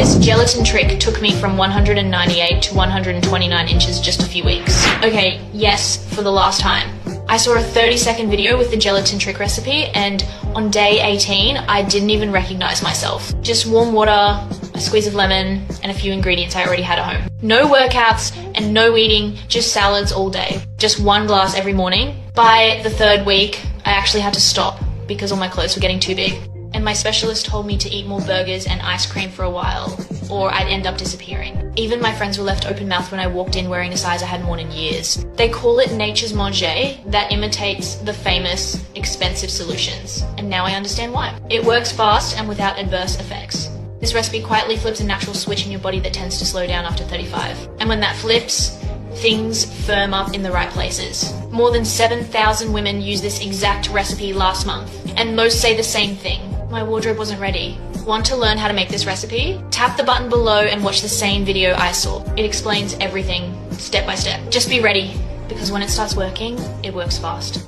This gelatin trick took me from 198 to 129 inches just a few weeks. Okay, yes, for the last time. I saw a 30-second video with the gelatin trick recipe, and on day 18, I didn't even recognize myself. Just warm water, a squeeze of lemon, and a few ingredients I already had at home. No workouts and no eating, just salads all day. Just one glass every morning. By the third week, I actually had to stop because all my clothes were getting too big. And my specialist told me to eat more burgers and ice cream for a while, or I'd end up disappearing. Even my friends were left open-mouthed when I walked in wearing a size I hadn't worn in years. They call it nature's manger that imitates the famous, expensive solutions. And now I understand why. It works fast and without adverse effects. This recipe quietly flips a natural switch in your body that tends to slow down after 35. And when that flips, things firm up in the right places. More than 7,000 women used this exact recipe last month, and most say the same thing. My wardrobe wasn't ready. Want to learn how to make this recipe? Tap the button below and watch the same video I saw. It explains everything step by step. Just be ready, because when it starts working, it works fast.